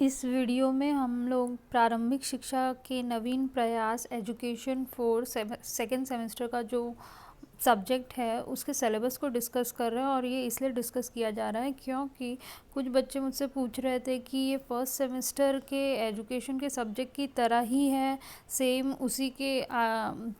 इस वीडियो में हम लोग प्रारंभिक शिक्षा के नवीन प्रयास एजुकेशन फॉर सेकेंड सेमेस्टर का जो सब्जेक्ट है उसके सिलेबस को डिस्कस कर रहे हैं। और ये इसलिए डिस्कस किया जा रहा है क्योंकि कुछ बच्चे मुझसे पूछ रहे थे कि ये फर्स्ट सेमेस्टर के एजुकेशन के सब्जेक्ट की तरह ही है, सेम उसी के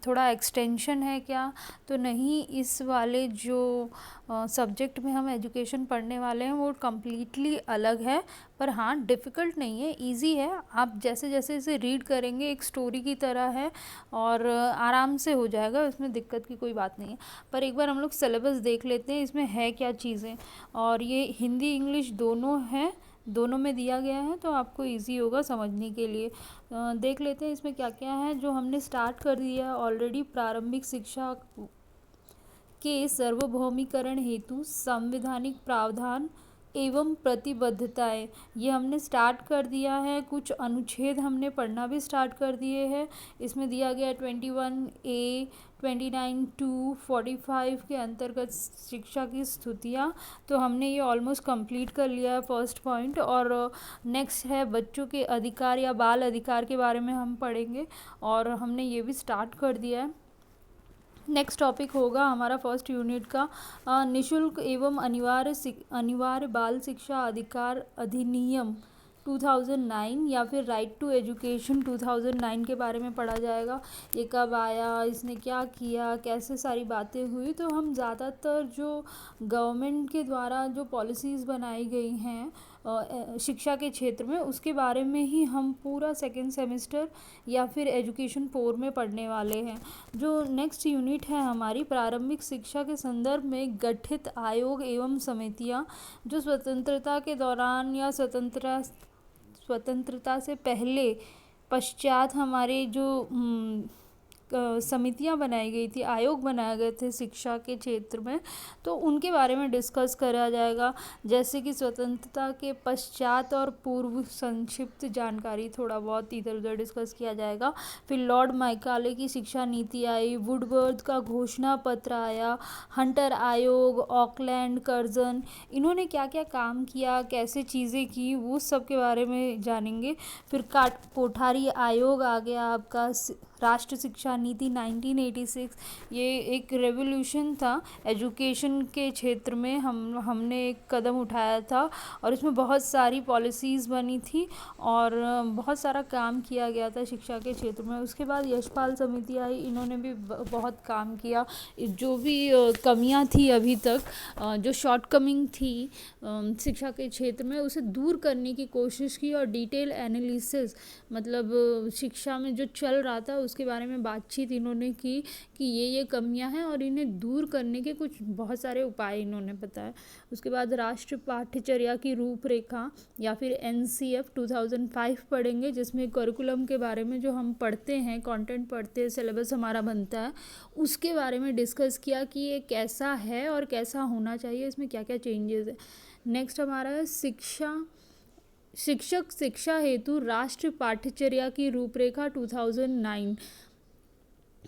थोड़ा एक्सटेंशन है क्या। तो नहीं, इस वाले जो सब्जेक्ट में हम एजुकेशन पढ़ने वाले हैं वो कम्प्लीटली अलग है। पर हाँ, डिफ़िकल्ट नहीं है, इजी है। आप जैसे जैसे इसे रीड करेंगे एक स्टोरी की तरह है और आराम से हो जाएगा, इसमें दिक्कत की कोई बात नहीं है। पर एक बार हम लोग सिलेबस देख लेते हैं इसमें है क्या चीज़ें। और ये हिंदी इंग्लिश दोनों है, दोनों में दिया गया है, तो आपको इजी होगा समझने के लिए। देख लेते हैं इसमें क्या क्या है जो हमने स्टार्ट कर दिया है ऑलरेडी। प्रारंभिक शिक्षा के सार्वभौमिकरण हेतु संवैधानिक प्रावधान एवं प्रतिबद्धताएं, ये हमने स्टार्ट कर दिया है। कुछ अनुच्छेद हमने पढ़ना भी स्टार्ट कर दिए हैं। इसमें दिया गया 21A 29(2) 45 के अंतर्गत शिक्षा की स्तुतियाँ। तो हमने ये ऑलमोस्ट कंप्लीट कर लिया है फर्स्ट पॉइंट। और नेक्स्ट है बच्चों के अधिकार या बाल अधिकार के बारे में हम पढ़ेंगे, और हमने ये भी स्टार्ट कर दिया है। नेक्स्ट टॉपिक होगा हमारा फर्स्ट यूनिट का निशुल्क एवं अनिवार्य बाल शिक्षा अधिकार अधिनियम 2009 या फिर राइट टू एजुकेशन 2009 के बारे में पढ़ा जाएगा। ये कब आया, इसने क्या किया, कैसे सारी बातें हुई। तो हम ज़्यादातर जो गवर्नमेंट के द्वारा जो पॉलिसीज़ बनाई गई हैं शिक्षा के क्षेत्र में, उसके बारे में ही हम पूरा सेकेंड सेमेस्टर या फिर एजुकेशन 4 में पढ़ने वाले हैं। जो नेक्स्ट यूनिट है हमारी प्रारंभिक शिक्षा के संदर्भ में गठित आयोग एवं समितियां, जो स्वतंत्रता के दौरान या स्वतंत्रता से पहले पश्चात हमारे जो समितियां बनाई गई थी, आयोग बनाए गए थे शिक्षा के क्षेत्र में, तो उनके बारे में डिस्कस करा जाएगा। जैसे कि स्वतंत्रता के पश्चात और पूर्व संक्षिप्त जानकारी थोड़ा बहुत इधर उधर डिस्कस किया जाएगा। फिर लॉर्ड मैकाले की शिक्षा नीति आई, वुडवर्थ का घोषणा पत्र आया, हंटर आयोग, ऑकलैंड कर्जन, इन्होंने क्या क्या काम किया, कैसे चीज़ें की, वो सब के बारे में जानेंगे। फिर कोठारी आयोग आ गया आपका, राष्ट्र शिक्षा नीति 1986। ये एक रेवोल्यूशन था एजुकेशन के क्षेत्र में, हमने एक कदम उठाया था और इसमें बहुत सारी पॉलिसीज़ बनी थी और बहुत सारा काम किया गया था शिक्षा के क्षेत्र में। उसके बाद यशपाल समिति आई, इन्होंने भी बहुत काम किया। जो भी कमियां थी अभी तक, जो शॉर्टकमिंग थी शिक्षा के क्षेत्र में, उसे दूर करने की कोशिश की और डिटेल एनालिसिस, मतलब शिक्षा में जो चल रहा था उसके बारे में बातचीत इन्होंने की कि ये कमियां हैं और इन्हें दूर करने के कुछ बहुत सारे उपाय इन्होंने बताए। उसके बाद राष्ट्रीय पाठ्यचर्या की रूपरेखा या फिर NCF 2005 पढ़ेंगे, जिसमें करिकुलम के बारे में जो हम पढ़ते हैं, कंटेंट पढ़ते हैं, सिलेबस हमारा बनता है, उसके बारे में डिस्कस किया कि ये कैसा है और कैसा होना चाहिए, इसमें क्या क्या चेंजेस है। नेक्स्ट हमारा है शिक्षक शिक्षा हेतु राष्ट्रीय पाठ्यचर्या की रूपरेखा 2009,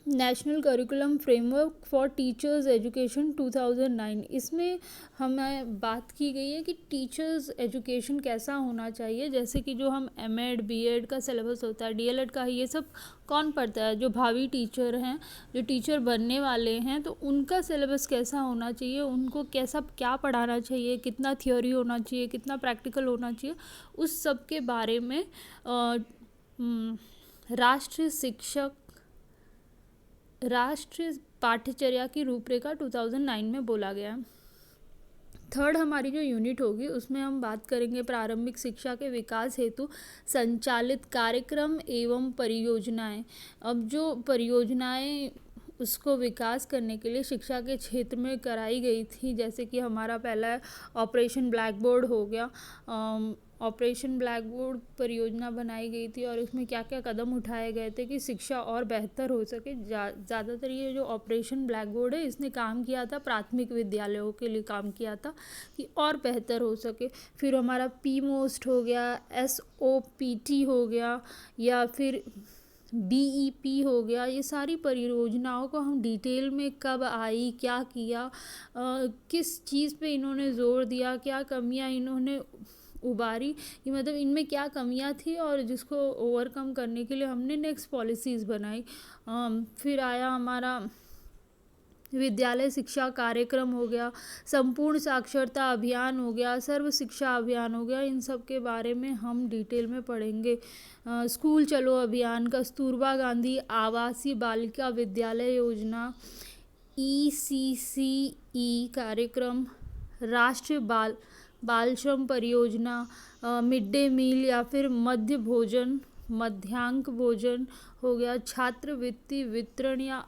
national curriculum framework for teachers education 2009। इसमें हमें बात की गई है कि टीचर्स एजुकेशन कैसा होना चाहिए। जैसे कि जो हम M.Ed B.Ed का सिलेबस होता है, DLED का, ये सब कौन पढ़ता है? जो भावी टीचर हैं, जो टीचर बनने वाले हैं, तो उनका सिलेबस कैसा होना चाहिए, उनको क्या पढ़ाना चाहिए, कितना थियोरी होना चाहिए, कितना प्रैक्टिकल होना चाहिए, उस सब के बारे में राष्ट्रीय पाठ्यचर्या की रूपरेखा 2009 में बोला गया। थर्ड हमारी जो यूनिट होगी उसमें हम बात करेंगे प्रारंभिक शिक्षा के विकास हेतु संचालित कार्यक्रम एवं परियोजनाएं। अब जो परियोजनाएं उसको विकास करने के लिए शिक्षा के क्षेत्र में कराई गई थी, जैसे कि हमारा पहला ऑपरेशन ब्लैक बोर्ड हो गया। ऑपरेशन ब्लैक बोर्ड परियोजना बनाई गई थी और इसमें क्या क्या कदम उठाए गए थे कि शिक्षा और बेहतर हो सके। ज़्यादातर ये जो ऑपरेशन ब्लैक बोर्ड है, इसने काम किया था प्राथमिक विद्यालयों के लिए, काम किया था कि और बेहतर हो सके। फिर हमारा PMOST हो गया, SOPT हो गया, या फिर DEP हो गया। ये सारी परियोजनाओं को हम डिटेल में कब आई, क्या किया, किस चीज़ पे इन्होंने ज़ोर दिया, क्या कमियां इन्होंने उबारी कि मतलब इनमें क्या कमियां थी और जिसको ओवरकम करने के लिए हमने नेक्स्ट पॉलिसीज़ बनाई। फिर आया हमारा विद्यालय शिक्षा कार्यक्रम हो गया, संपूर्ण साक्षरता अभियान हो गया, सर्व शिक्षा अभियान हो गया। इन सब के बारे में हम डिटेल में पढ़ेंगे। स्कूल चलो अभियान, कस्तूरबा गांधी आवासीय बालिका विद्यालय योजना, ECCE कार्यक्रम, राष्ट्रीय बाल श्रम परियोजना, मिड डे मील या फिर मध्य भोजन, मध्यांक भोजन हो गया, छात्रवृत्ति वितरण या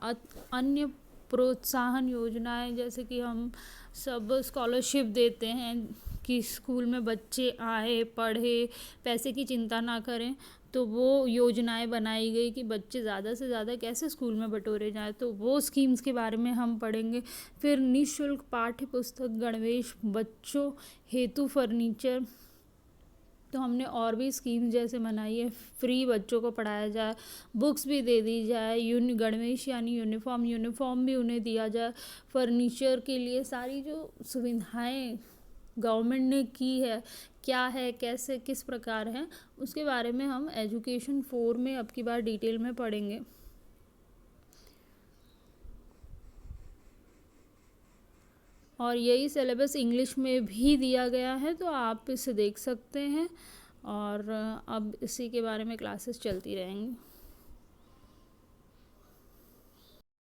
अन्य प्रोत्साहन योजनाएं, जैसे कि हम सब स्कॉलरशिप देते हैं कि स्कूल में बच्चे आए पढ़े, पैसे की चिंता ना करें। तो वो योजनाएं बनाई गई कि बच्चे ज़्यादा से ज़्यादा कैसे स्कूल में बटोरे जाएं, तो वो स्कीम्स के बारे में हम पढ़ेंगे। फिर निःशुल्क पाठ्य पुस्तक, गणवेश, बच्चों हेतु फर्नीचर, तो हमने और भी स्कीम जैसे बनाई है, फ्री बच्चों को पढ़ाया जाए, बुक्स भी दे दी जाए, गणवेश यानी यूनिफॉर्म भी उन्हें दिया जाए, फर्नीचर के लिए सारी जो सुविधाएं गवर्नमेंट ने की है, क्या है, कैसे, किस प्रकार है, उसके बारे में हम एजुकेशन 4 में अब की बार डिटेल में पढ़ेंगे। और यही सिलेबस इंग्लिश में भी दिया गया है, तो आप इसे देख सकते हैं। और अब इसी के बारे में क्लासेस चलती रहेंगी।